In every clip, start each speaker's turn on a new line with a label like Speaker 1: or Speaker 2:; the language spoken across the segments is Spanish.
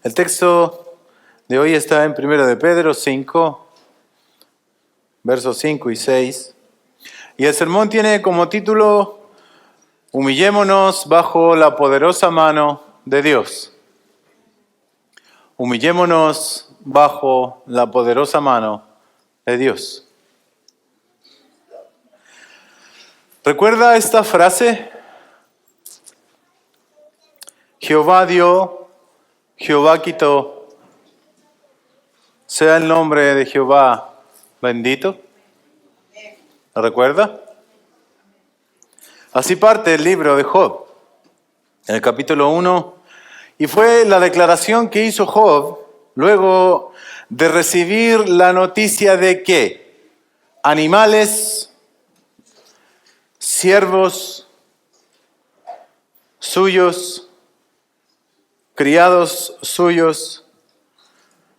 Speaker 1: El texto de hoy está en 1 de Pedro 5, versos 5 y 6. Y el sermón tiene como título: Humillémonos bajo la poderosa mano de Dios. Humillémonos bajo la poderosa mano de Dios. ¿Recuerda esta frase? Jehová dio, Jehová quitó. Sea el nombre de Jehová bendito. ¿Lo recuerda? Así parte el libro de Job, en el capítulo 1, y fue la declaración que hizo Job luego de recibir la noticia de que animales, siervos suyos, criados suyos,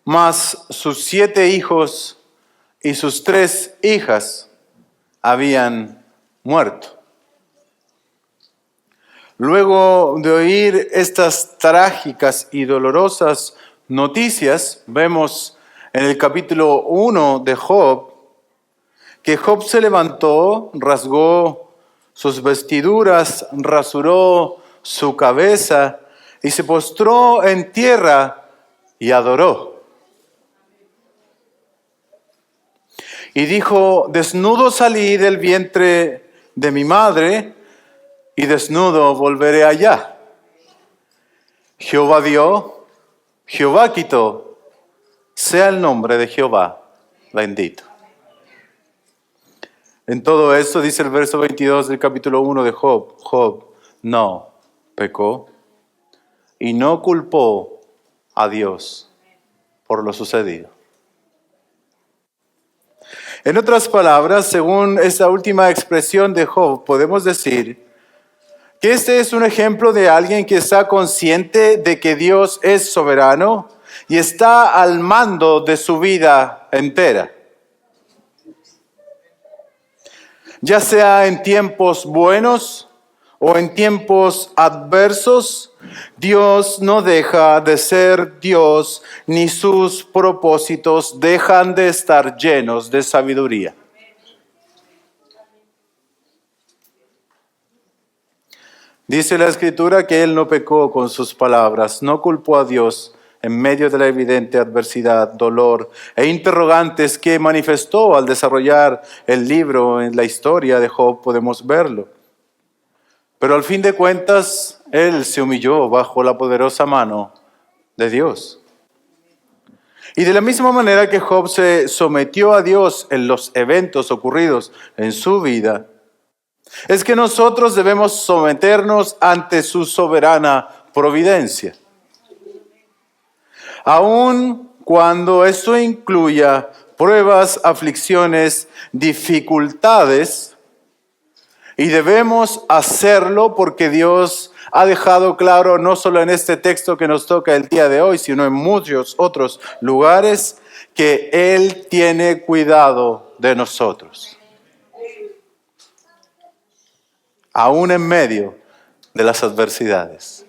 Speaker 1: más sus 7 hijos y sus 3 hijas habían muerto. Luego de oír estas trágicas y dolorosas noticias, vemos en el capítulo 1 de Job que Job se levantó, rasgó sus vestiduras, rasuró su cabeza y se postró en tierra y adoró. Y dijo: desnudo salí del vientre de mi madre, y desnudo volveré allá. Jehová dio, Jehová quitó, sea el nombre de Jehová bendito. En todo esto dice el verso 22 del capítulo 1 de Job: Job no pecó y no culpó a Dios por lo sucedido. En otras palabras, según esta última expresión de Job, podemos decir que este es un ejemplo de alguien que está consciente de que Dios es soberano y está al mando de su vida entera. Ya sea en tiempos buenos o en tiempos adversos, Dios no deja de ser Dios, ni sus propósitos dejan de estar llenos de sabiduría. Dice la Escritura que Él no pecó con sus palabras, no culpó a Dios en medio de la evidente adversidad, dolor e interrogantes que manifestó al desarrollar el libro. En la historia de Job podemos verlo. Pero al fin de cuentas, Él se humilló bajo la poderosa mano de Dios. Y de la misma manera que Job se sometió a Dios en los eventos ocurridos en su vida, es que nosotros debemos someternos ante su soberana providencia. Aun cuando esto incluya pruebas, aflicciones, dificultades, y debemos hacerlo porque Dios ha dejado claro, no solo en este texto que nos toca el día de hoy, sino en muchos otros lugares, que Él tiene cuidado de nosotros. Aún en medio de las adversidades,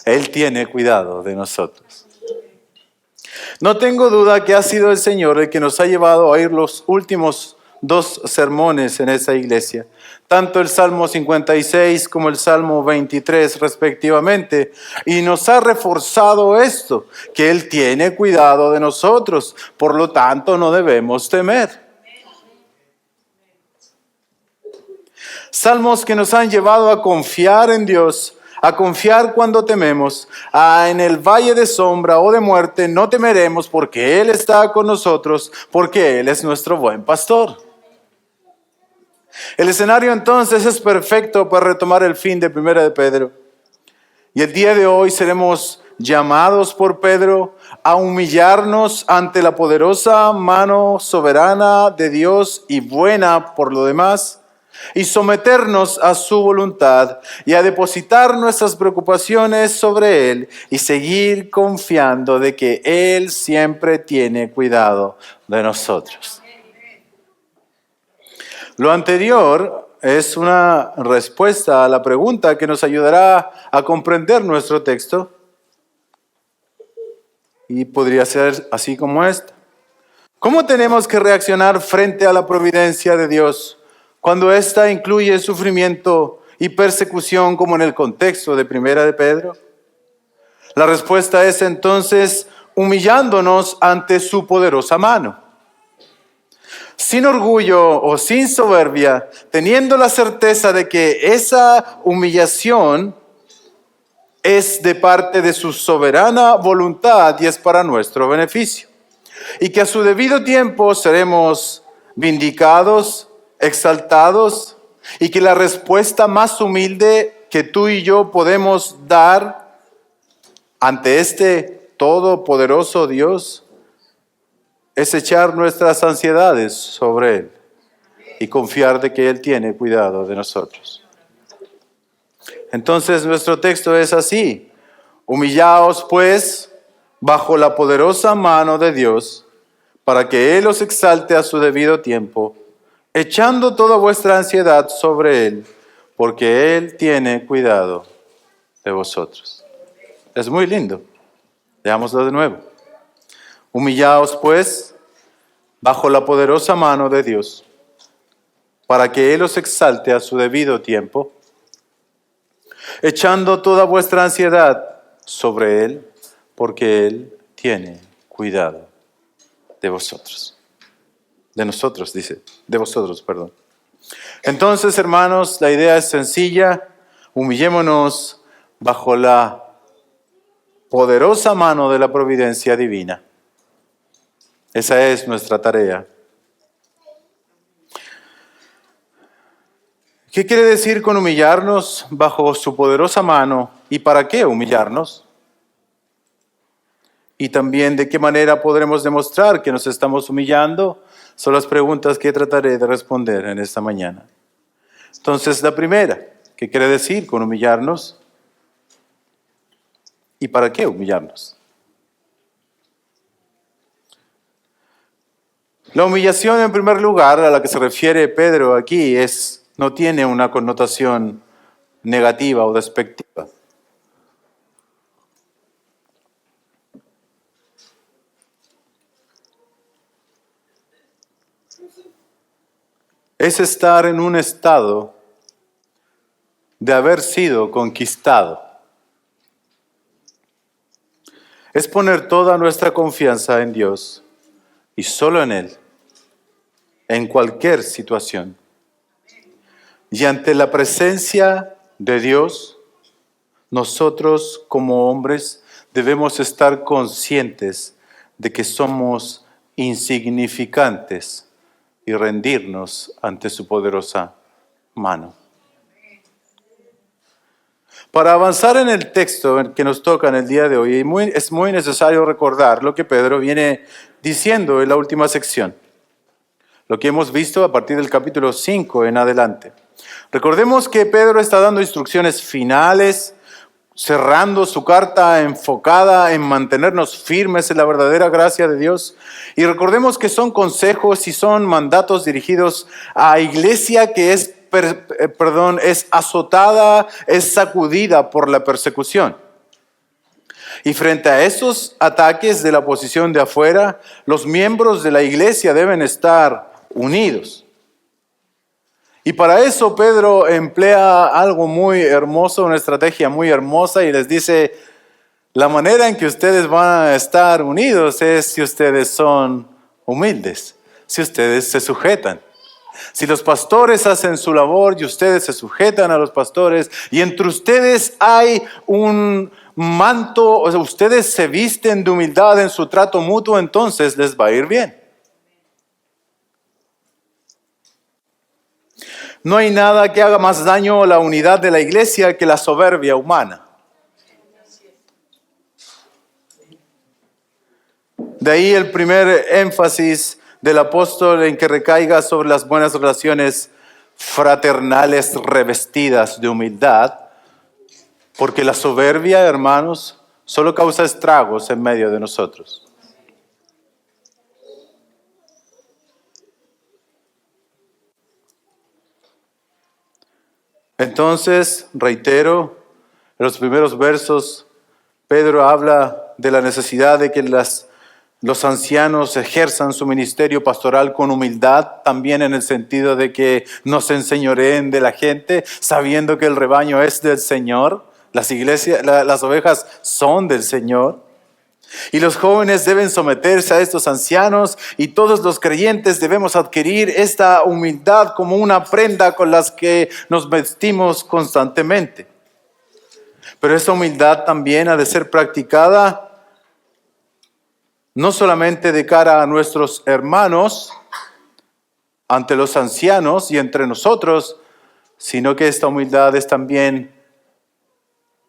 Speaker 1: Él tiene cuidado de nosotros. No tengo duda que ha sido el Señor el que nos ha llevado a oír los últimos 2 sermones en esa iglesia, tanto el Salmo 56 como el Salmo 23 respectivamente, y nos ha reforzado esto, que Él tiene cuidado de nosotros, por lo tanto no debemos temer. Salmos que nos han llevado a confiar en Dios, a confiar cuando tememos. En el valle de sombra o de muerte no temeremos, porque Él está con nosotros, porque Él es nuestro buen pastor. El escenario entonces es perfecto para retomar el fin de 1 de Pedro. Y el día de hoy seremos llamados por Pedro a humillarnos ante la poderosa mano soberana de Dios y buena por lo demás, y someternos a su voluntad y a depositar nuestras preocupaciones sobre Él y seguir confiando de que Él siempre tiene cuidado de nosotros. Lo anterior es una respuesta a la pregunta que nos ayudará a comprender nuestro texto. Y podría ser así como esta. ¿Cómo tenemos que reaccionar frente a la providencia de Dios cuando ésta incluye sufrimiento y persecución como en el contexto de Primera de Pedro? La respuesta es entonces humillándonos ante su poderosa mano. Sin orgullo o sin soberbia, teniendo la certeza de que esa humillación es de parte de su soberana voluntad y es para nuestro beneficio. Y que a su debido tiempo seremos vindicados, exaltados, y que la respuesta más humilde que tú y yo podemos dar ante este todopoderoso Dios es echar nuestras ansiedades sobre Él y confiar de que Él tiene cuidado de nosotros. Entonces nuestro texto es así: humillaos pues bajo la poderosa mano de Dios, para que Él os exalte a su debido tiempo, echando toda vuestra ansiedad sobre Él, porque Él tiene cuidado de vosotros. Es muy lindo. Leámoslo de nuevo. Humillaos pues bajo la poderosa mano de Dios, para que Él os exalte a su debido tiempo, echando toda vuestra ansiedad sobre Él, porque Él tiene cuidado de vosotros. De nosotros, dice. De vosotros, perdón. Entonces, hermanos, la idea es sencilla. Humillémonos bajo la poderosa mano de la providencia divina. Esa es nuestra tarea. ¿Qué quiere decir con humillarnos bajo su poderosa mano? ¿Y para qué humillarnos? Y también de qué manera podremos demostrar que nos estamos humillando. Son las preguntas que trataré de responder en esta mañana. Entonces, la primera, ¿qué quiere decir con humillarnos? ¿Y para qué humillarnos? La humillación, en primer lugar, a la que se refiere Pedro aquí, no tiene una connotación negativa o despectiva. Es estar en un estado de haber sido conquistado. Es poner toda nuestra confianza en Dios y solo en Él, en cualquier situación. Y ante la presencia de Dios, nosotros como hombres debemos estar conscientes de que somos insignificantes y rendirnos ante su poderosa mano. Para avanzar en el texto que nos toca en el día de hoy, es muy necesario recordar lo que Pedro viene diciendo en la última sección, lo que hemos visto a partir del capítulo 5 en adelante. Recordemos que Pedro está dando instrucciones finales, cerrando su carta enfocada en mantenernos firmes en la verdadera gracia de Dios. Y recordemos que son consejos y son mandatos dirigidos a iglesia que es azotada, es sacudida por la persecución. Y frente a esos ataques de la oposición de afuera, los miembros de la iglesia deben estar unidos. Y para eso Pedro emplea algo muy hermoso, una estrategia muy hermosa, y les dice: la manera en que ustedes van a estar unidos es si ustedes son humildes, si ustedes se sujetan. Si los pastores hacen su labor y ustedes se sujetan a los pastores, y entre ustedes hay un manto, o sea, ustedes se visten de humildad en su trato mutuo, entonces les va a ir bien. No hay nada que haga más daño a la unidad de la iglesia que la soberbia humana. De ahí el primer énfasis del apóstol en que recaiga sobre las buenas relaciones fraternales revestidas de humildad, porque la soberbia, hermanos, solo causa estragos en medio de nosotros. Entonces, reitero, en los primeros versos, Pedro habla de la necesidad de que los ancianos ejerzan su ministerio pastoral con humildad, también en el sentido de que no se enseñoreen de la gente, sabiendo que el rebaño es del Señor, las ovejas son del Señor. Y los jóvenes deben someterse a estos ancianos y todos los creyentes debemos adquirir esta humildad como una prenda con las que nos vestimos constantemente. Pero esta humildad también ha de ser practicada no solamente de cara a nuestros hermanos, ante los ancianos y entre nosotros, sino que esta humildad es también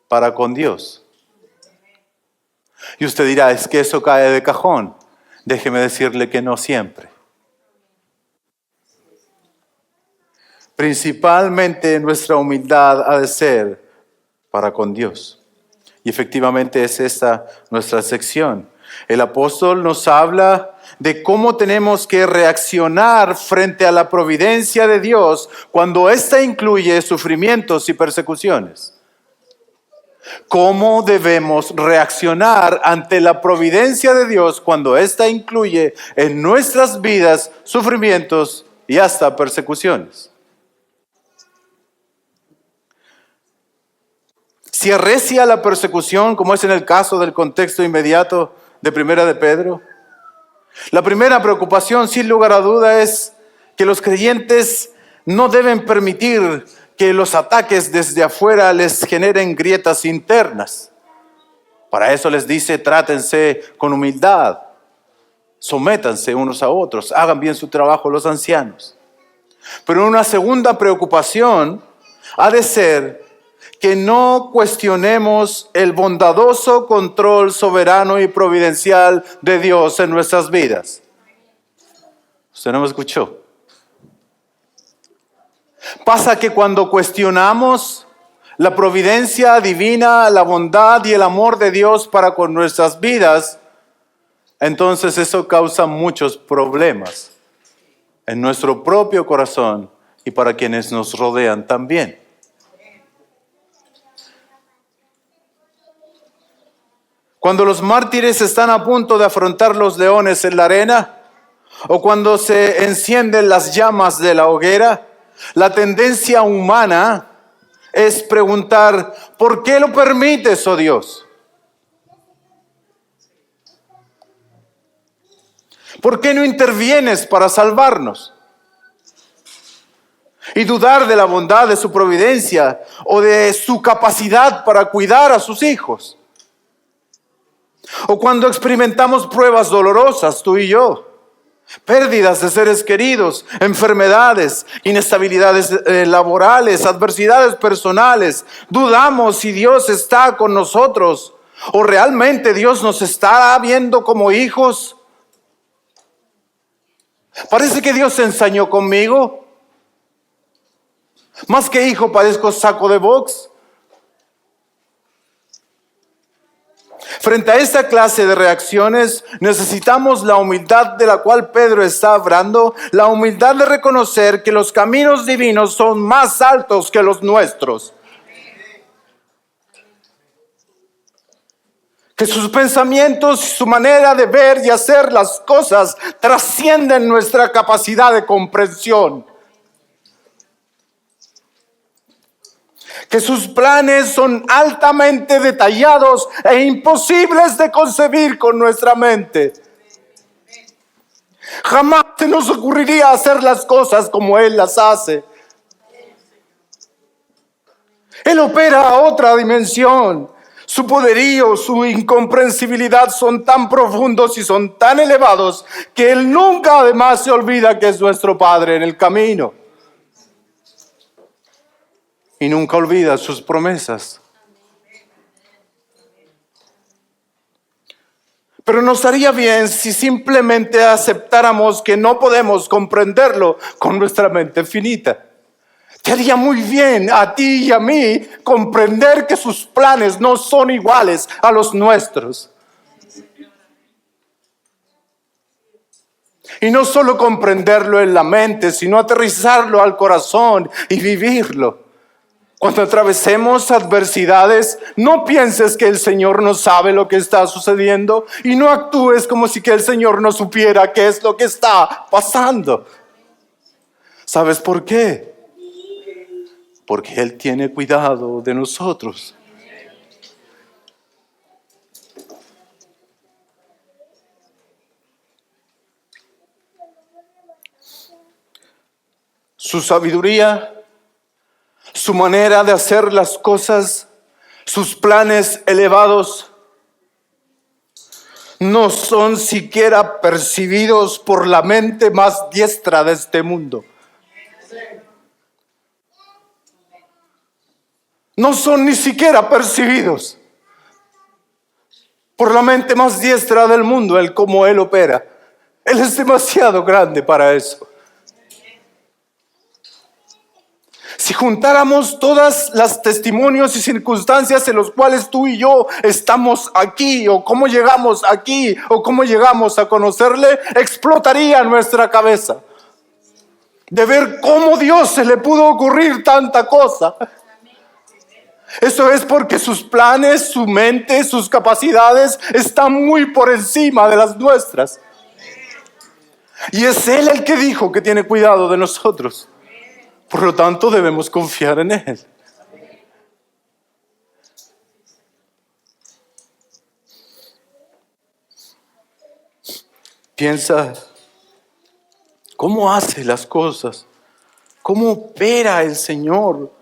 Speaker 1: para con Dios. Y usted dirá, es que eso cae de cajón. Déjeme decirle que no siempre. Principalmente nuestra humildad ha de ser para con Dios. Y efectivamente es esta nuestra sección. El apóstol nos habla de cómo tenemos que reaccionar frente a la providencia de Dios cuando ésta incluye sufrimientos y persecuciones. ¿Cómo debemos reaccionar ante la providencia de Dios cuando ésta incluye en nuestras vidas sufrimientos y hasta persecuciones? Si arrecia la persecución, como es en el caso del contexto inmediato de Primera de Pedro, la primera preocupación, sin lugar a duda, es que los creyentes no deben permitir que los ataques desde afuera les generen grietas internas. Para eso les dice, trátense con humildad, sométanse unos a otros, hagan bien su trabajo los ancianos. Pero una segunda preocupación ha de ser que no cuestionemos el bondadoso control soberano y providencial de Dios en nuestras vidas. ¿Usted no me escuchó? Pasa que cuando cuestionamos la providencia divina, la bondad y el amor de Dios para con nuestras vidas, entonces eso causa muchos problemas en nuestro propio corazón y para quienes nos rodean también. Cuando los mártires están a punto de afrontar los leones en la arena, o cuando se encienden las llamas de la hoguera, la tendencia humana es preguntar, ¿por qué lo permites, oh Dios? ¿Por qué no intervienes para salvarnos? Y dudar de la bondad de su providencia o de su capacidad para cuidar a sus hijos. O cuando experimentamos pruebas dolorosas, tú y yo, pérdidas de seres queridos, enfermedades, inestabilidades laborales, adversidades personales, dudamos si Dios está con nosotros o realmente Dios nos está viendo como hijos. Parece que Dios se ensañó conmigo. Más que hijo parezco saco de box. Frente a esta clase de reacciones, necesitamos la humildad de la cual Pedro está hablando, la humildad de reconocer que los caminos divinos son más altos que los nuestros. Que sus pensamientos y su manera de ver y hacer las cosas trascienden nuestra capacidad de comprensión. Que sus planes son altamente detallados e imposibles de concebir con nuestra mente. Jamás se nos ocurriría hacer las cosas como Él las hace. Él opera a otra dimensión. Su poderío, su incomprensibilidad son tan profundos y son tan elevados que Él nunca además se olvida que es nuestro Padre en el camino. Y nunca olvida sus promesas. Pero nos haría bien si simplemente aceptáramos que no podemos comprenderlo con nuestra mente finita. Te haría muy bien a ti y a mí comprender que sus planes no son iguales a los nuestros. Y no solo comprenderlo en la mente, sino aterrizarlo al corazón y vivirlo. Cuando atravesemos adversidades, no pienses que el Señor no sabe lo que está sucediendo y no actúes como si que el Señor no supiera qué es lo que está pasando. ¿Sabes por qué? Porque Él tiene cuidado de nosotros. Su sabiduría, su manera de hacer las cosas, sus planes elevados, no son siquiera percibidos por la mente más diestra de este mundo. No son ni siquiera percibidos por la mente más diestra del mundo, el cómo Él opera. Él es demasiado grande para eso. Si juntáramos todas las testimonios y circunstancias en los cuales tú y yo estamos aquí, o cómo llegamos aquí, o cómo llegamos a conocerle, explotaría nuestra cabeza de ver cómo Dios se le pudo ocurrir tanta cosa. Eso es porque sus planes, su mente, sus capacidades están muy por encima de las nuestras. Y es Él el que dijo que tiene cuidado de nosotros. Por lo tanto, debemos confiar en Él. Piensa, ¿cómo hace las cosas? ¿Cómo opera el Señor?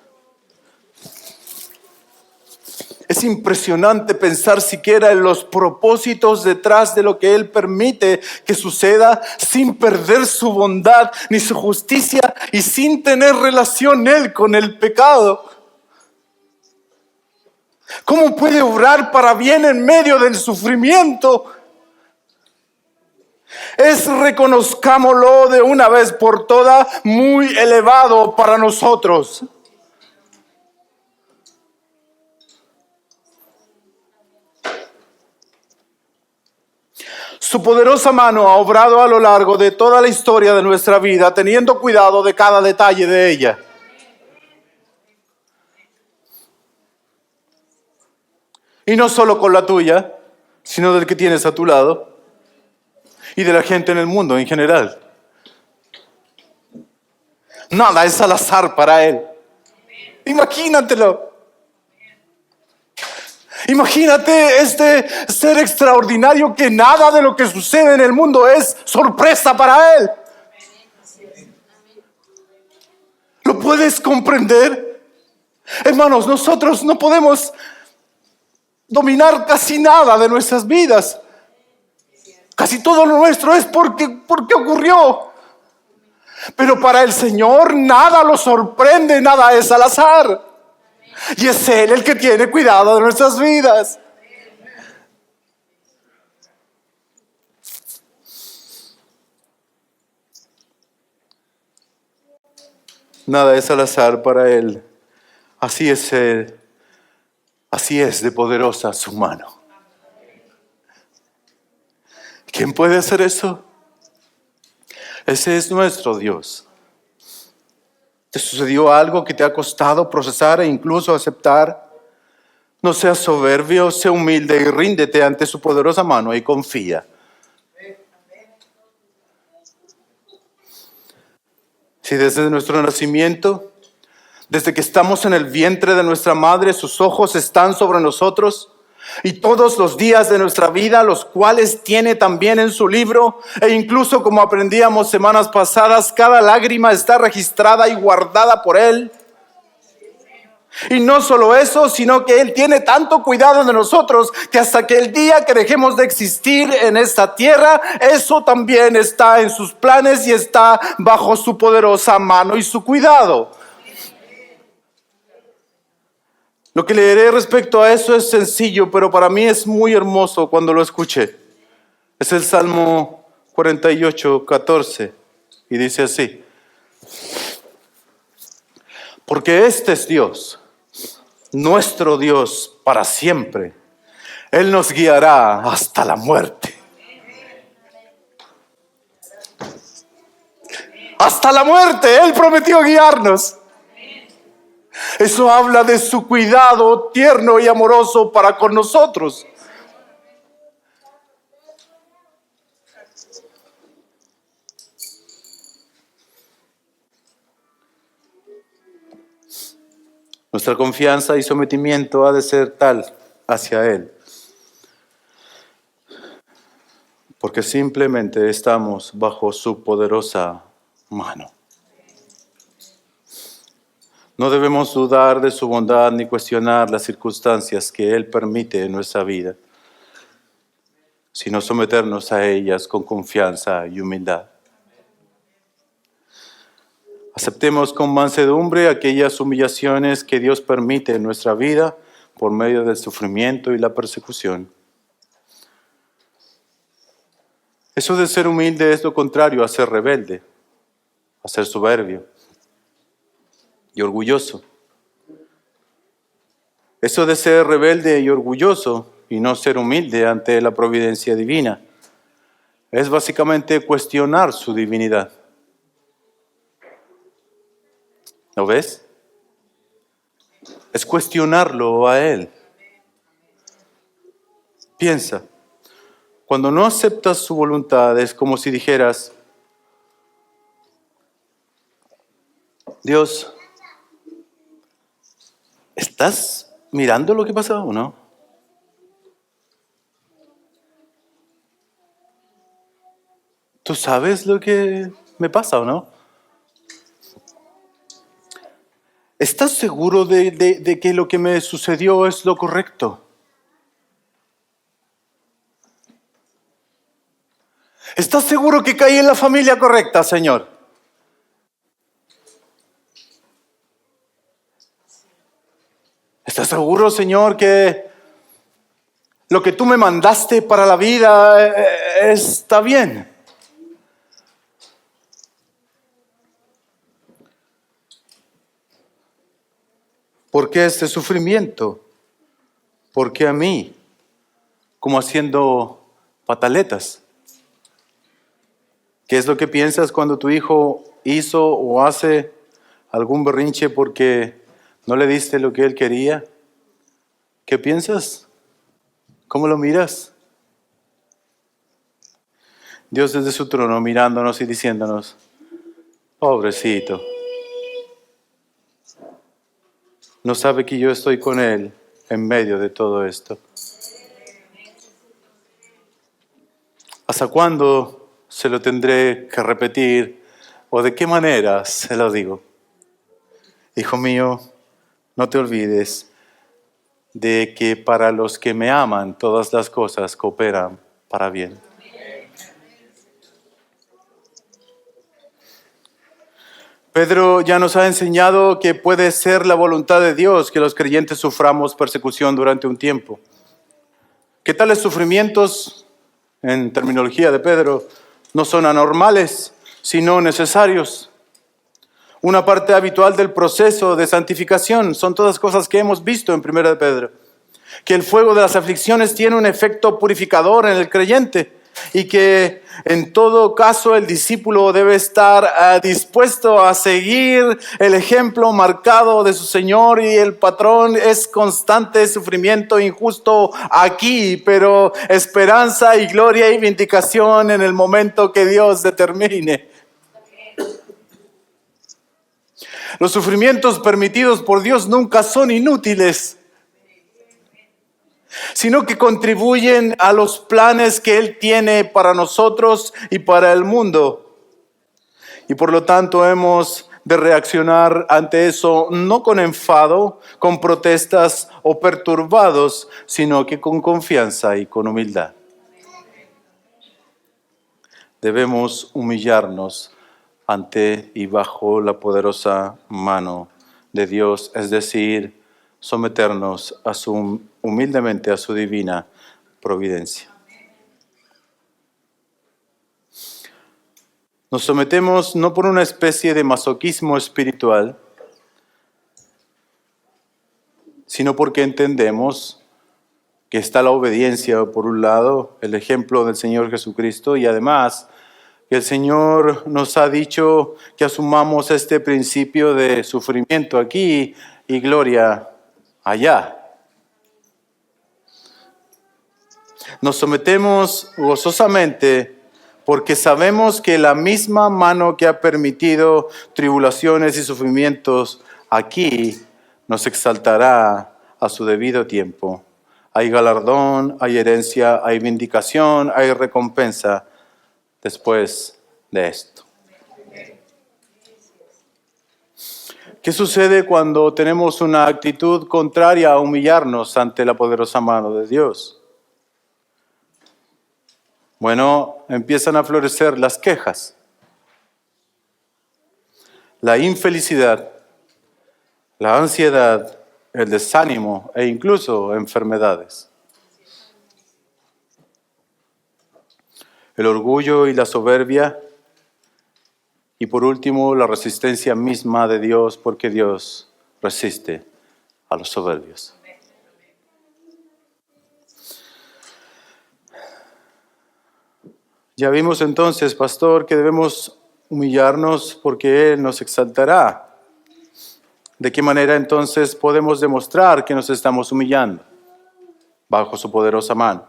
Speaker 1: Es impresionante pensar siquiera en los propósitos detrás de lo que Él permite que suceda sin perder su bondad ni su justicia y sin tener relación Él con el pecado. ¿Cómo puede obrar para bien en medio del sufrimiento? Es, reconozcámoslo de una vez por todas, muy elevado para nosotros. Su poderosa mano ha obrado a lo largo de toda la historia de nuestra vida, teniendo cuidado de cada detalle de ella. Y no solo con la tuya, sino del que tienes a tu lado y de la gente en el mundo en general. Nada es al azar para Él. Imagínatelo. Imagínate este ser extraordinario que nada de lo que sucede en el mundo es sorpresa para Él. ¿Lo puedes comprender? Hermanos, nosotros no podemos dominar casi nada de nuestras vidas. Casi todo lo nuestro es porque ocurrió. Pero para el Señor nada lo sorprende, nada es al azar. Y es Él el que tiene cuidado de nuestras vidas. Nada es al azar para Él. Así es Él. Así es de poderosa su mano. ¿Quién puede hacer eso? Ese es nuestro Dios. ¿Te sucedió algo que te ha costado procesar e incluso aceptar? No seas soberbio, sé humilde y ríndete ante su poderosa mano y confía. Si desde nuestro nacimiento, desde que estamos en el vientre de nuestra madre, sus ojos están sobre nosotros, y todos los días de nuestra vida, los cuales tiene también en su libro, e incluso como aprendíamos semanas pasadas, cada lágrima está registrada y guardada por Él. Y no solo eso, sino que Él tiene tanto cuidado de nosotros que hasta que el día que dejemos de existir en esta tierra, eso también está en sus planes y está bajo su poderosa mano y su cuidado. Lo que leeré respecto a eso es sencillo, pero para mí es muy hermoso cuando lo escuché. Es el Salmo 48, 14, y dice así: porque este es Dios, nuestro Dios para siempre. Él nos guiará hasta la muerte. Hasta la muerte, Él prometió guiarnos. Eso habla de su cuidado tierno y amoroso para con nosotros. Nuestra confianza y sometimiento ha de ser tal hacia Él, porque simplemente estamos bajo su poderosa mano. No debemos dudar de su bondad ni cuestionar las circunstancias que Él permite en nuestra vida, sino someternos a ellas con confianza y humildad. Aceptemos con mansedumbre aquellas humillaciones que Dios permite en nuestra vida por medio del sufrimiento y la persecución. Eso de ser humilde es lo contrario a ser rebelde, a ser soberbio y orgulloso. Eso de ser rebelde y orgulloso y no ser humilde ante la providencia divina es básicamente cuestionar su divinidad. ¿Lo ves? Es cuestionarlo a Él. Piensa, cuando no aceptas su voluntad es como si dijeras, Dios, ¿estás mirando lo que pasa o no? ¿Tú sabes lo que me pasa o no? ¿Estás seguro de que lo que me sucedió es lo correcto? ¿Estás seguro que caí en la familia correcta, Señor? ¿Estás seguro, Señor, que lo que tú me mandaste para la vida está bien? ¿Por qué este sufrimiento? ¿Por qué a mí? Como haciendo pataletas. ¿Qué es lo que piensas cuando tu hijo hizo o hace algún berrinche porque no le diste lo que él quería? ¿Qué piensas? ¿Cómo lo miras? Dios desde su trono mirándonos y diciéndonos, pobrecito, no sabe que yo estoy con él en medio de todo esto. ¿Hasta cuándo se lo tendré que repetir o de qué manera se lo digo? Hijo mío, no te olvides de que para los que me aman todas las cosas cooperan para bien. Pedro ya nos ha enseñado que puede ser la voluntad de Dios que los creyentes suframos persecución durante un tiempo. Que tales sufrimientos, en terminología de Pedro, no son anormales, sino necesarios. Una parte habitual del proceso de santificación son todas cosas que hemos visto en 1 de Pedro. Que el fuego de las aflicciones tiene un efecto purificador en el creyente y que en todo caso el discípulo debe estar dispuesto a seguir el ejemplo marcado de su Señor, y el patrón es constante sufrimiento injusto aquí, pero esperanza y gloria y vindicación en el momento que Dios determine. Los sufrimientos permitidos por Dios nunca son inútiles, sino que contribuyen a los planes que Él tiene para nosotros y para el mundo. Y por lo tanto hemos de reaccionar ante eso no con enfado, con protestas o perturbados, sino que con confianza y con humildad. Debemos humillarnos ante y bajo la poderosa mano de Dios, es decir, someternos humildemente a su divina providencia. Nos sometemos no por una especie de masoquismo espiritual, sino porque entendemos que está la obediencia por un lado, el ejemplo del Señor Jesucristo, y además que el Señor nos ha dicho que asumamos este principio de sufrimiento aquí y gloria allá. Nos sometemos gozosamente porque sabemos que la misma mano que ha permitido tribulaciones y sufrimientos aquí nos exaltará a su debido tiempo. Hay galardón, hay herencia, hay vindicación, hay recompensa después de esto. ¿Qué sucede cuando tenemos una actitud contraria a humillarnos ante la poderosa mano de Dios? Bueno, empiezan a florecer las quejas, la infelicidad, la ansiedad, el desánimo e incluso enfermedades. El orgullo y la soberbia. Y por último, la resistencia misma de Dios, porque Dios resiste a los soberbios. Ya vimos entonces, pastor, que debemos humillarnos porque Él nos exaltará. ¿De qué manera entonces podemos demostrar que nos estamos humillando? Bajo su poderosa mano.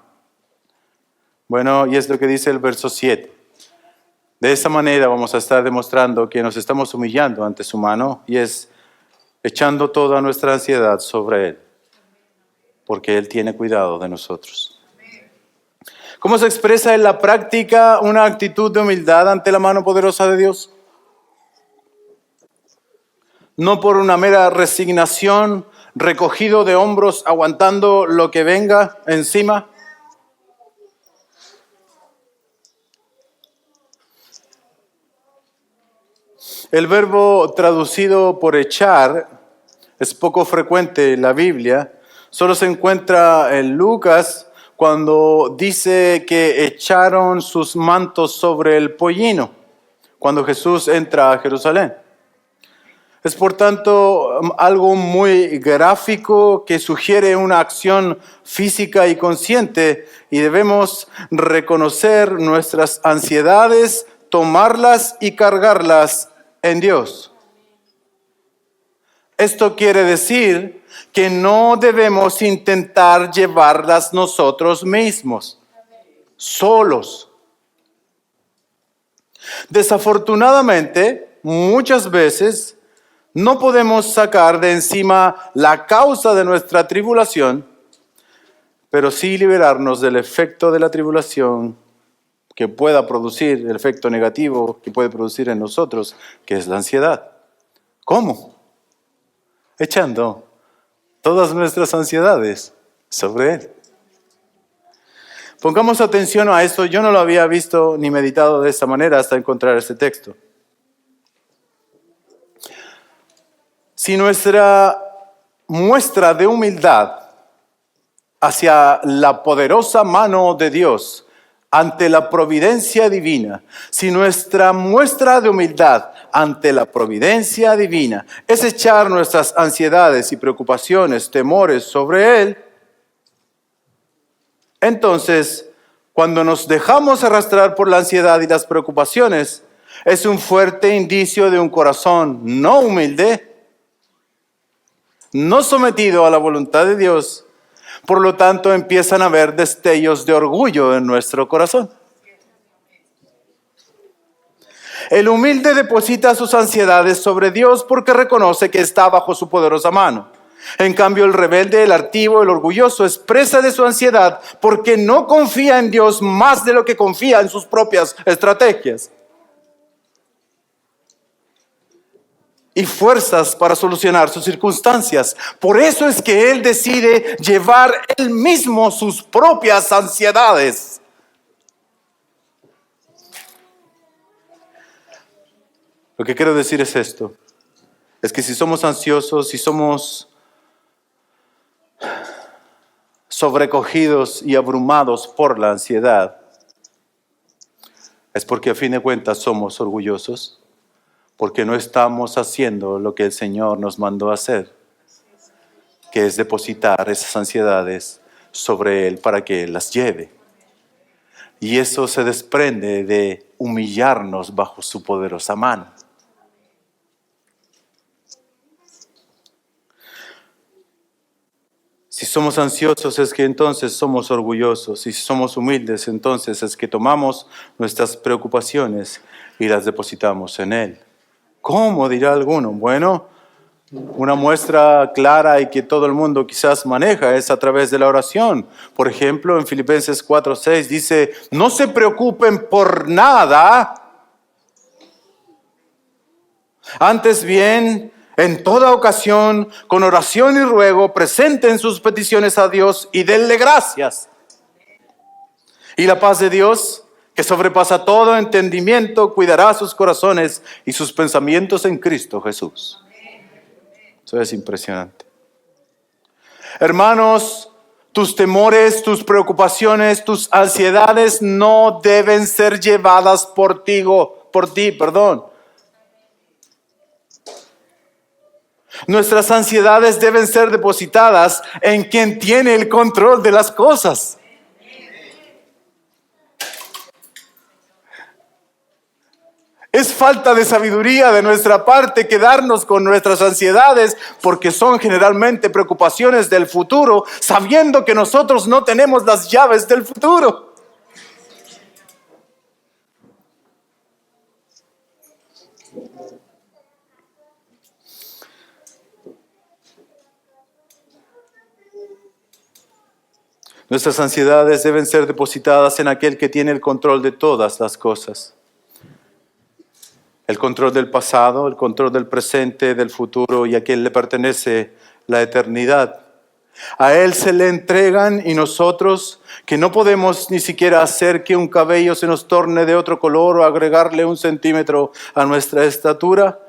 Speaker 1: Bueno, y es lo que dice el verso 7. De esa manera vamos a estar demostrando que nos estamos humillando ante su mano y es echando toda nuestra ansiedad sobre Él, porque Él tiene cuidado de nosotros. ¿Cómo se expresa en la práctica una actitud de humildad ante la mano poderosa de Dios? No por una mera resignación, recogido de hombros, aguantando lo que venga encima. El verbo traducido por echar es poco frecuente en la Biblia. Solo se encuentra en Lucas cuando dice que echaron sus mantos sobre el pollino, cuando Jesús entra a Jerusalén. Es por tanto algo muy gráfico que sugiere una acción física y consciente y debemos reconocer nuestras ansiedades, tomarlas y cargarlas en Dios. Esto quiere decir que no debemos intentar llevarlas nosotros mismos, solos. Desafortunadamente, muchas veces no podemos sacar de encima la causa de nuestra tribulación, pero sí liberarnos del efecto de la tribulación que pueda producir, el efecto negativo que puede producir en nosotros, que es la ansiedad. ¿Cómo? Echando todas nuestras ansiedades sobre Él. Pongamos atención a esto. Yo no lo había visto ni meditado de esta manera hasta encontrar este texto. Si nuestra muestra de humildad hacia la poderosa mano de Dios ante la providencia divina, si nuestra muestra de humildad ante la providencia divina es echar nuestras ansiedades y preocupaciones, temores sobre Él, entonces, cuando nos dejamos arrastrar por la ansiedad y las preocupaciones, es un fuerte indicio de un corazón no humilde, no sometido a la voluntad de Dios. Por lo tanto, empiezan a haber destellos de orgullo en nuestro corazón. El humilde deposita sus ansiedades sobre Dios porque reconoce que está bajo su poderosa mano. En cambio, el rebelde, el altivo, el orgulloso expresa de su ansiedad porque no confía en Dios más de lo que confía en sus propias estrategias y fuerzas para solucionar sus circunstancias. Por eso es que él decide llevar él mismo sus propias ansiedades. Lo que quiero decir es esto, es que si somos ansiosos, si somos sobrecogidos y abrumados por la ansiedad, es porque a fin de cuentas somos orgullosos, porque no estamos haciendo lo que el Señor nos mandó a hacer, que es depositar esas ansiedades sobre Él para que Él las lleve. Y eso se desprende de humillarnos bajo su poderosa mano. somos ansiosos es que entonces somos orgullosos. Y si somos humildes, entonces es que tomamos nuestras preocupaciones y las depositamos en Él. ¿Cómo? Dirá alguno. Bueno, una muestra clara y que todo el mundo quizás maneja es a través de la oración. Por ejemplo, en Filipenses 4:6 dice, no se preocupen por nada, antes bien, en toda ocasión, con oración y ruego, presenten sus peticiones a Dios y denle gracias. Y la paz de Dios, que sobrepasa todo entendimiento, cuidará sus corazones y sus pensamientos en Cristo Jesús. Eso es impresionante. Hermanos, tus temores, tus preocupaciones, tus ansiedades no deben ser llevadas por ti. Nuestras ansiedades deben ser depositadas en quien tiene el control de las cosas. Es falta de sabiduría de nuestra parte quedarnos con nuestras ansiedades porque son generalmente preocupaciones del futuro, sabiendo que nosotros no tenemos las llaves del futuro. Nuestras ansiedades deben ser depositadas en aquel que tiene el control de todas las cosas. El control del pasado, el control del presente, del futuro, y a quien le pertenece la eternidad. A Él se le entregan y nosotros, que no podemos ni siquiera hacer que un cabello se nos torne de otro color o agregarle 1 centímetro a nuestra estatura,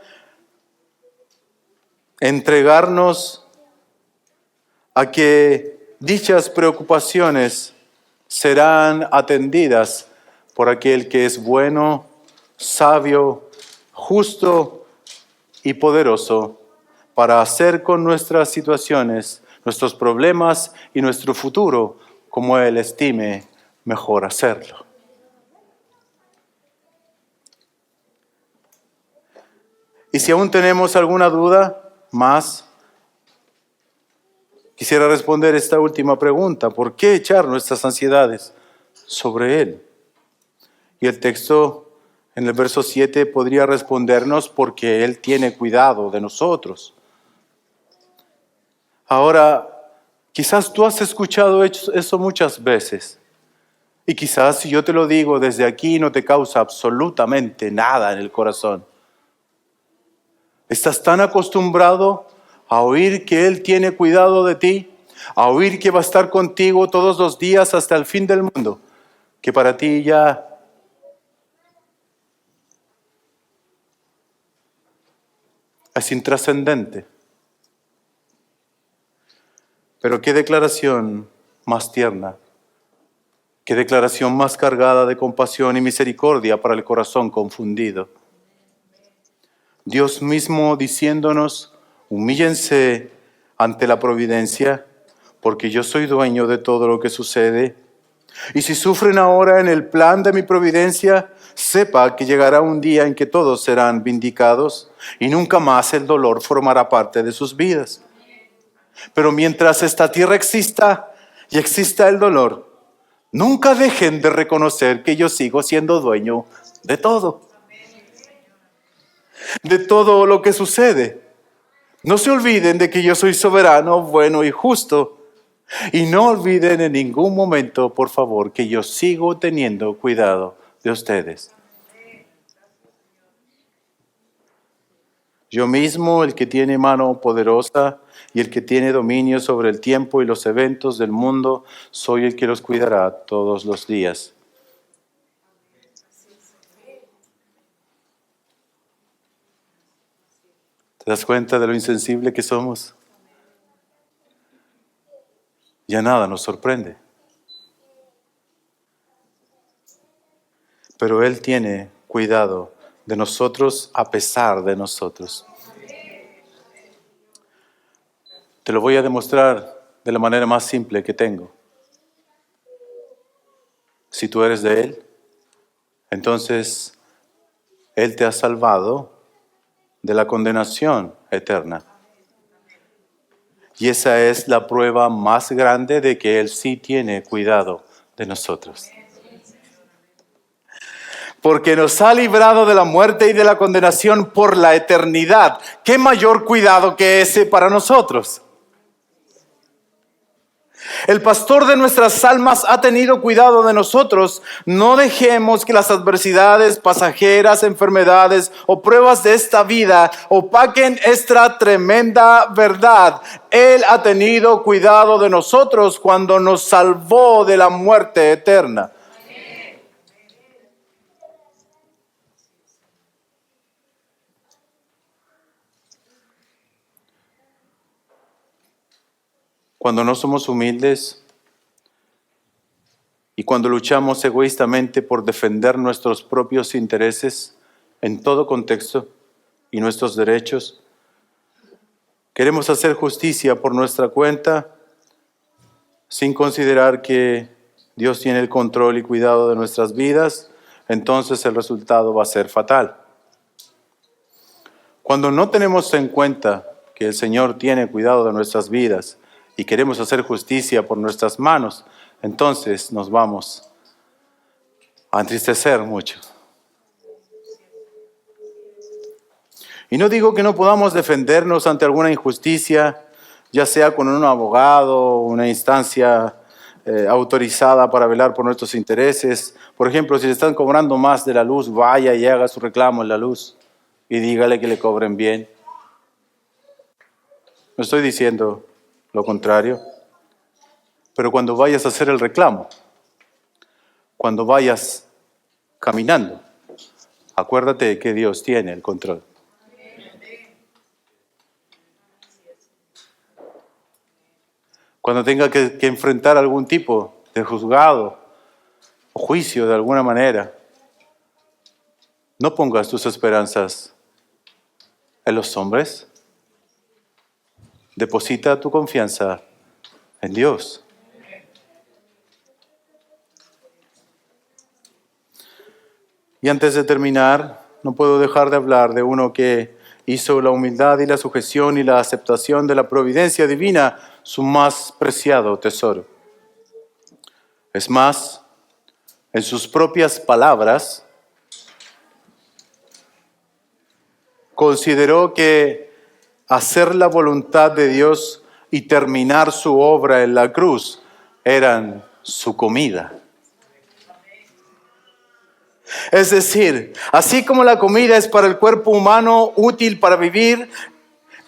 Speaker 1: entregarnos a que dichas preocupaciones serán atendidas por aquel que es bueno, sabio, justo y poderoso para hacer con nuestras situaciones, nuestros problemas y nuestro futuro como Él estime mejor hacerlo. Y si aún tenemos alguna duda más, quisiera responder esta última pregunta. ¿Por qué echar nuestras ansiedades sobre Él? Y el texto en el verso 7 podría respondernos porque Él tiene cuidado de nosotros. Ahora, quizás tú has escuchado eso muchas veces. Y quizás si yo te lo digo desde aquí no te causa absolutamente nada en el corazón. Estás tan acostumbrado a oír que Él tiene cuidado de ti, a oír que va a estar contigo todos los días hasta el fin del mundo, que para ti ya es intrascendente. Pero qué declaración más tierna, qué declaración más cargada de compasión y misericordia para el corazón confundido. Dios mismo diciéndonos, humíllense ante la providencia, porque yo soy dueño de todo lo que sucede. Y si sufren ahora en el plan de mi providencia, sepa que llegará un día en que todos serán vindicados y nunca más el dolor formará parte de sus vidas. Pero mientras esta tierra exista y exista el dolor, nunca dejen de reconocer que yo sigo siendo dueño de todo lo que sucede. No se olviden de que yo soy soberano, bueno y justo. Y no olviden en ningún momento, por favor, que yo sigo teniendo cuidado de ustedes. Yo mismo, el que tiene mano poderosa y el que tiene dominio sobre el tiempo y los eventos del mundo, soy el que los cuidará todos los días. ¿Te das cuenta de lo insensible que somos? Ya nada nos sorprende. Pero Él tiene cuidado de nosotros a pesar de nosotros. Te lo voy a demostrar de la manera más simple que tengo. Si tú eres de Él, entonces Él te ha salvado de la condenación eterna. Y esa es la prueba más grande de que Él sí tiene cuidado de nosotros. Porque nos ha librado de la muerte y de la condenación por la eternidad. ¿Qué mayor cuidado que ese para nosotros? El pastor de nuestras almas ha tenido cuidado de nosotros. No dejemos que las adversidades pasajeras, enfermedades o pruebas de esta vida opaquen esta tremenda verdad. Él ha tenido cuidado de nosotros cuando nos salvó de la muerte eterna. Cuando no somos humildes y cuando luchamos egoístamente por defender nuestros propios intereses en todo contexto y nuestros derechos, queremos hacer justicia por nuestra cuenta sin considerar que Dios tiene el control y cuidado de nuestras vidas, entonces el resultado va a ser fatal. Cuando no tenemos en cuenta que el Señor tiene cuidado de nuestras vidas y queremos hacer justicia por nuestras manos, entonces nos vamos a entristecer mucho. Y no digo que no podamos defendernos ante alguna injusticia, ya sea con un abogado, una instancia autorizada para velar por nuestros intereses. Por ejemplo, si le están cobrando más de la luz, vaya y haga su reclamo en la luz y dígale que le cobren bien. No estoy diciendo lo contrario, pero cuando vayas a hacer el reclamo, cuando vayas caminando, acuérdate de que Dios tiene el control. Cuando tenga que enfrentar algún tipo de juzgado o juicio de alguna manera, no pongas tus esperanzas en los hombres. Deposita tu confianza en Dios. Y antes de terminar, no puedo dejar de hablar de uno que hizo la humildad y la sujeción y la aceptación de la providencia divina su más preciado tesoro. Es más, en sus propias palabras, consideró que hacer la voluntad de Dios y terminar su obra en la cruz eran su comida. Es decir, así como la comida es para el cuerpo humano útil para vivir,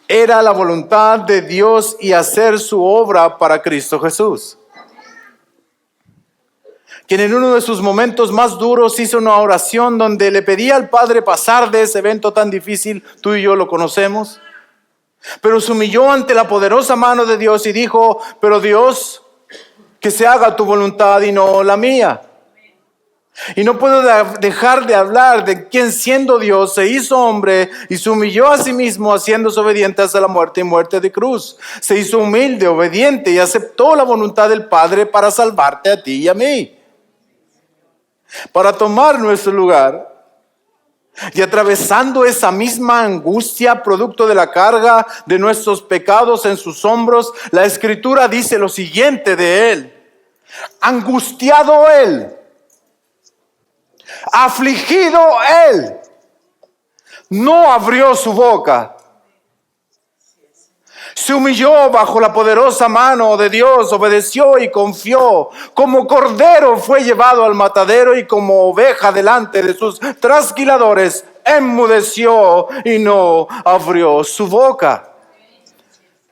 Speaker 1: era la voluntad de Dios y hacer su obra para Cristo Jesús, quien en uno de sus momentos más duros hizo una oración donde le pedía al Padre pasar de ese evento tan difícil. Tú y yo lo conocemos. Pero se humilló ante la poderosa mano de Dios y dijo: pero Dios, que se haga tu voluntad y no la mía. Y no puedo dejar de hablar de quien, siendo Dios, se hizo hombre y se humilló a sí mismo, haciéndose obediente hasta la muerte y muerte de cruz. Se hizo humilde, obediente y aceptó la voluntad del Padre para salvarte a ti y a mí, para tomar nuestro lugar. Y atravesando esa misma angustia, producto de la carga de nuestros pecados en sus hombros, la Escritura dice lo siguiente de Él: angustiado Él, afligido Él, no abrió su boca. Se humilló bajo la poderosa mano de Dios, obedeció y confió. Como cordero fue llevado al matadero y como oveja delante de sus trasquiladores, enmudeció y no abrió su boca.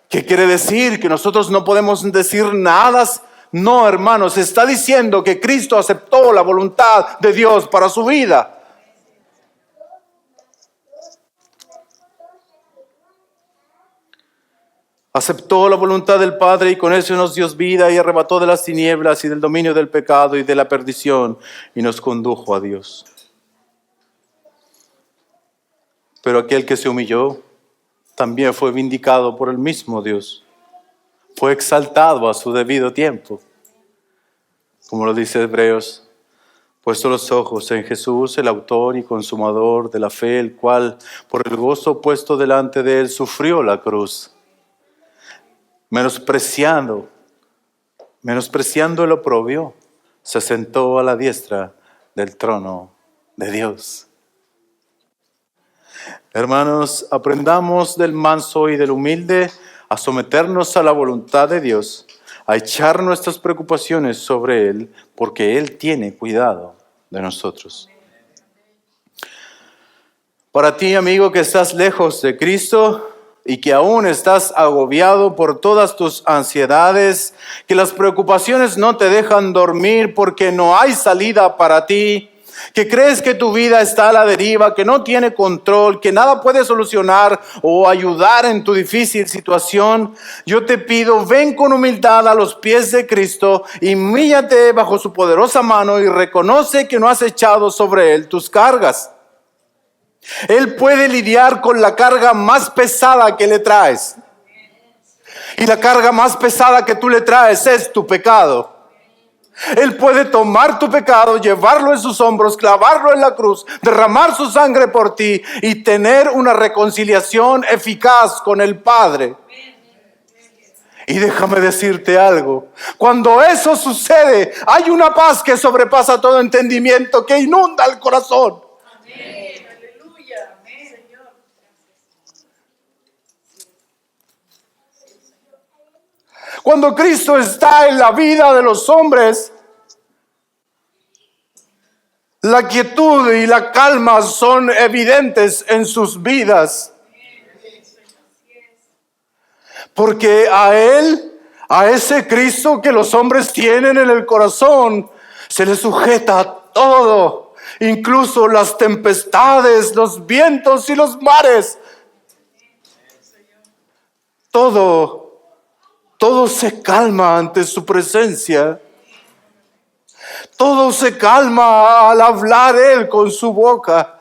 Speaker 1: ¿Qué quiere decir? ¿Que nosotros no podemos decir nada? No, hermanos, está diciendo que Cristo aceptó la voluntad de Dios para su vida. Aceptó la voluntad del Padre y con eso nos dio vida y arrebató de las tinieblas y del dominio del pecado y de la perdición y nos condujo a Dios. Pero aquel que se humilló también fue vindicado por el mismo Dios. Fue exaltado a su debido tiempo. Como lo dice Hebreos: puesto los ojos en Jesús, el autor y consumador de la fe, el cual por el gozo puesto delante de él sufrió la cruz, menospreciando el oprobio, se sentó a la diestra del trono de Dios. Hermanos, aprendamos del manso y del humilde a someternos a la voluntad de Dios, a echar nuestras preocupaciones sobre Él, porque Él tiene cuidado de nosotros. Para ti, amigo, que estás lejos de Cristo y que aún estás agobiado por todas tus ansiedades, que las preocupaciones no te dejan dormir porque no hay salida para ti, que crees que tu vida está a la deriva, que no tiene control, que nada puede solucionar o ayudar en tu difícil situación, yo te pido, ven con humildad a los pies de Cristo, humíllate bajo su poderosa mano y reconoce que no has echado sobre Él tus cargas. Él puede lidiar con la carga más pesada que le traes. Y la carga más pesada que tú le traes es tu pecado. Él puede tomar tu pecado, llevarlo en sus hombros, clavarlo en la cruz, derramar su sangre por ti y tener una reconciliación eficaz con el Padre. Y déjame decirte algo, cuando eso sucede, hay una paz que sobrepasa todo entendimiento, que inunda el corazón.
Speaker 2: Amén. Aleluya. Amén, Señor.
Speaker 1: Cuando Cristo está en la vida de los hombres, la quietud y la calma son evidentes en sus vidas. Porque a Él, a ese Cristo que los hombres tienen en el corazón, se le sujeta todo, incluso las tempestades, los vientos y los mares. Todo se calma ante su presencia. Todo se calma al hablar Él con su boca.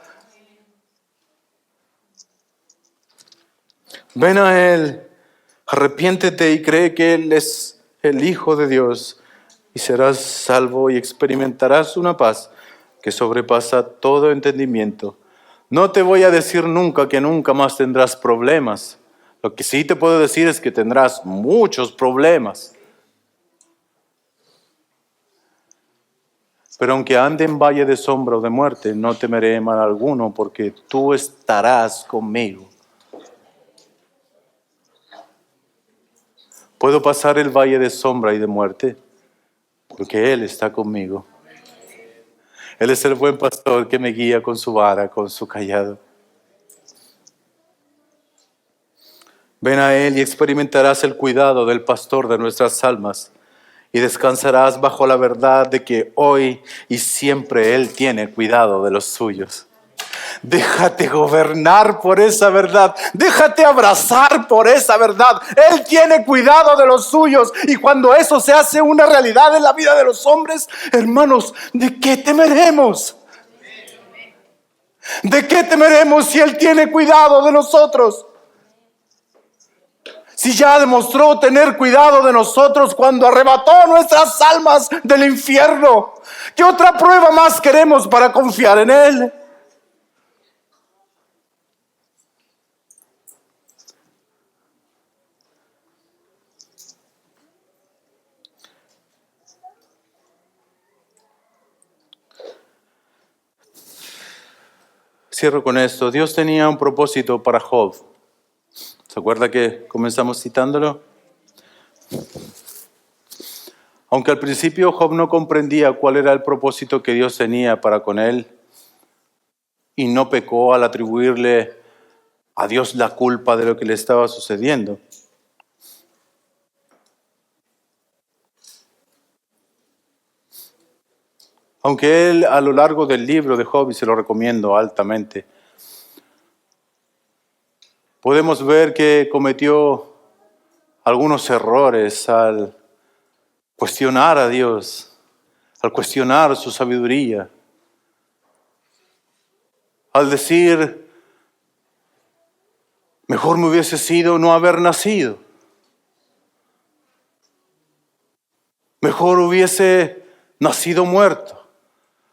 Speaker 1: Ven a Él, arrepiéntete y cree que Él es el Hijo de Dios y serás salvo y experimentarás una paz que sobrepasa todo entendimiento. No te voy a decir nunca que nunca más tendrás problemas. Lo que sí te puedo decir es que tendrás muchos problemas. Pero aunque ande en valle de sombra o de muerte, no temeré mal alguno, porque tú estarás conmigo. Puedo pasar el valle de sombra y de muerte, porque Él está conmigo. Él es el buen pastor que me guía con su vara, con su cayado. Ven a Él y experimentarás el cuidado del pastor de nuestras almas y descansarás bajo la verdad de que hoy y siempre Él tiene cuidado de los suyos. Déjate gobernar por esa verdad. Déjate abrazar por esa verdad. Él tiene cuidado de los suyos. Y cuando eso se hace una realidad en la vida de los hombres, hermanos, ¿de qué temeremos? ¿De qué temeremos si Él tiene cuidado de nosotros? Si ya demostró tener cuidado de nosotros cuando arrebató nuestras almas del infierno, ¿qué otra prueba más queremos para confiar en Él? Cierro con esto. Dios tenía un propósito para Job. ¿Se acuerda que comenzamos citándolo? Aunque al principio Job no comprendía cuál era el propósito que Dios tenía para con él y no pecó al atribuirle a Dios la culpa de lo que le estaba sucediendo. Aunque él a lo largo del libro de Job, y se lo recomiendo altamente, podemos ver que cometió algunos errores al cuestionar a Dios, al cuestionar su sabiduría, al decir, mejor me hubiese sido no haber nacido, mejor hubiese nacido muerto,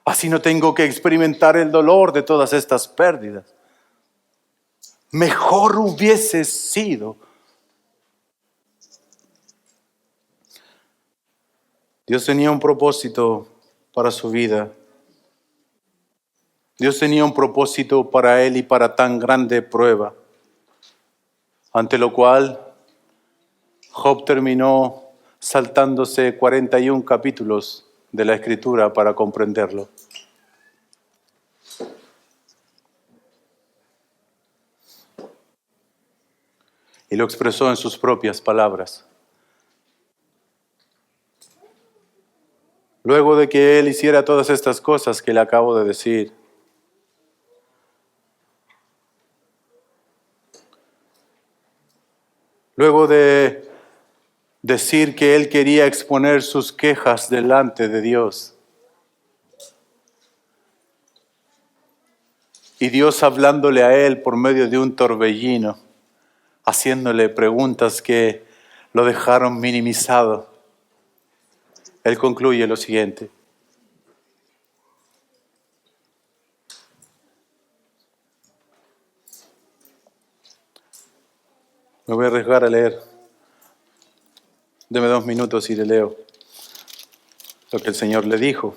Speaker 1: así no tengo que experimentar el dolor de todas estas pérdidas. Mejor hubiese sido. Dios tenía un propósito para su vida. Dios tenía un propósito para él y para tan grande prueba, ante lo cual Job terminó saltándose 41 capítulos de la Escritura para comprenderlo. Y lo expresó en sus propias palabras. Luego de que él hiciera todas estas cosas que le acabo de decir, luego de decir que él quería exponer sus quejas delante de Dios, y Dios hablándole a él por medio de un torbellino, haciéndole preguntas que lo dejaron minimizado, él concluye lo siguiente: me voy a arriesgar a leer. Deme 2 minutos y le leo lo que el Señor le dijo.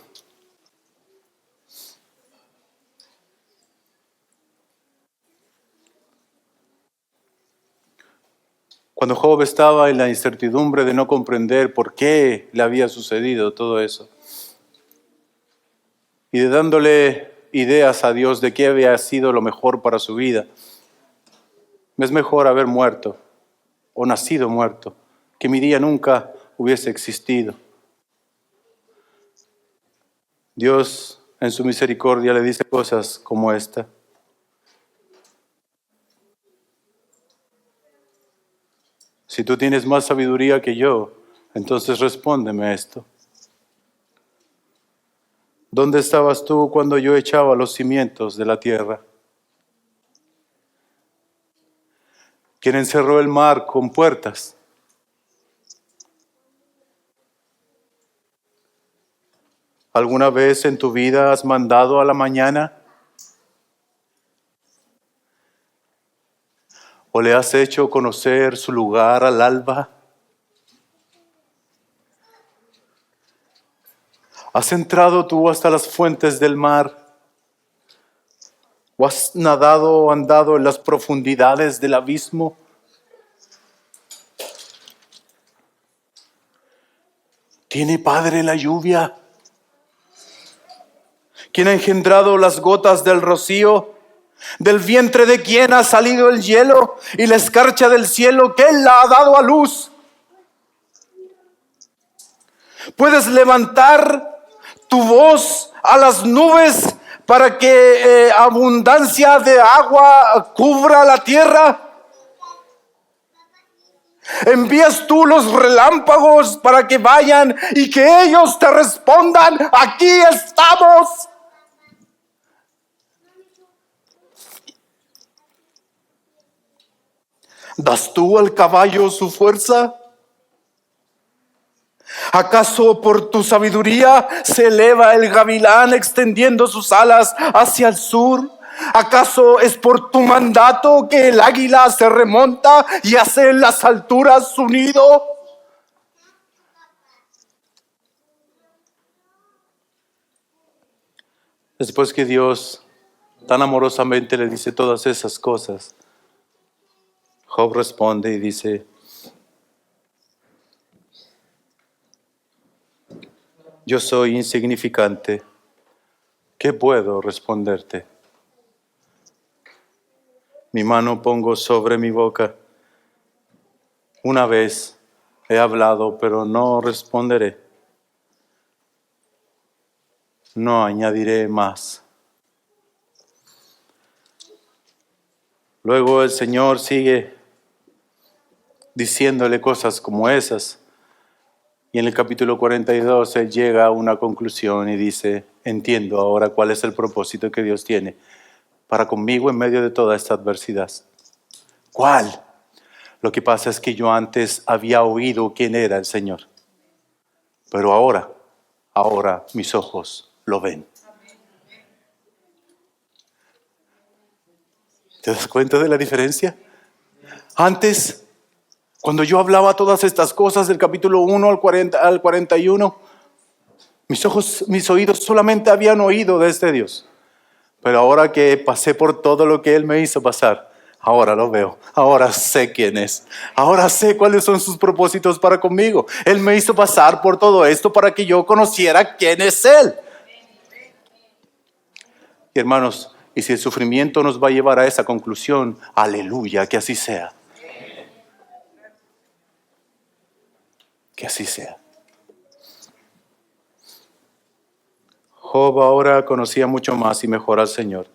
Speaker 1: Cuando Job estaba en la incertidumbre de no comprender por qué le había sucedido todo eso, y de dándole ideas a Dios de qué había sido lo mejor para su vida, es mejor haber muerto o nacido muerto, que mi día nunca hubiese existido. Dios, en su misericordia, le dice cosas como esta: si tú tienes más sabiduría que yo, entonces respóndeme esto. ¿Dónde estabas tú cuando yo echaba los cimientos de la tierra? ¿Quién encerró el mar con puertas? ¿Alguna vez en tu vida has mandado a la mañana? ¿O le has hecho conocer su lugar al alba? ¿Has entrado tú hasta las fuentes del mar? ¿O has nadado o andado en las profundidades del abismo? ¿Tiene padre la lluvia? ¿Quién ha engendrado las gotas del rocío? ¿Del vientre de quién ha salido el hielo y la escarcha del cielo que él la ha dado a luz? ¿Puedes levantar tu voz a las nubes para que abundancia de agua cubra la tierra? ¿Envías tú los relámpagos para que vayan y que ellos te respondan: aquí estamos? ¿Das tú al caballo su fuerza? ¿Acaso por tu sabiduría se eleva el gavilán extendiendo sus alas hacia el sur? ¿Acaso es por tu mandato que el águila se remonta y hace en las alturas su nido? Después que Dios tan amorosamente le dice todas esas cosas, Job responde y dice: yo soy insignificante, ¿qué puedo responderte? Mi mano pongo sobre mi boca. Una vez he hablado, pero no responderé. No añadiré más. Luego el Señor sigue diciéndole cosas como esas. Y en el capítulo 42 él llega a una conclusión y dice: entiendo ahora cuál es el propósito que Dios tiene para conmigo en medio de toda esta adversidad. ¿Cuál? Lo que pasa es que yo antes había oído quién era el Señor, pero ahora mis ojos lo ven. ¿Te das cuenta de la diferencia? Antes, cuando yo hablaba todas estas cosas del capítulo 1 al 41, Mis ojos, mis oídos solamente habían oído de este Dios. Pero ahora que pasé por todo lo que Él me hizo pasar, ahora lo veo, ahora sé quién es, ahora sé cuáles son sus propósitos para conmigo. Él me hizo pasar por todo esto para que yo conociera quién es Él. Y hermanos, y si el sufrimiento nos va a llevar a esa conclusión, aleluya, que así sea. Que así sea. Job ahora conocía mucho más y mejor al Señor.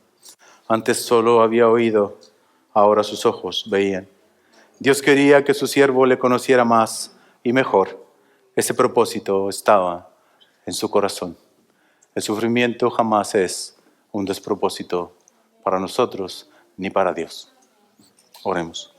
Speaker 1: Antes solo había oído, ahora sus ojos veían. Dios quería que su siervo le conociera más y mejor. Ese propósito estaba en su corazón. El sufrimiento jamás es un despropósito para nosotros ni para Dios. Oremos.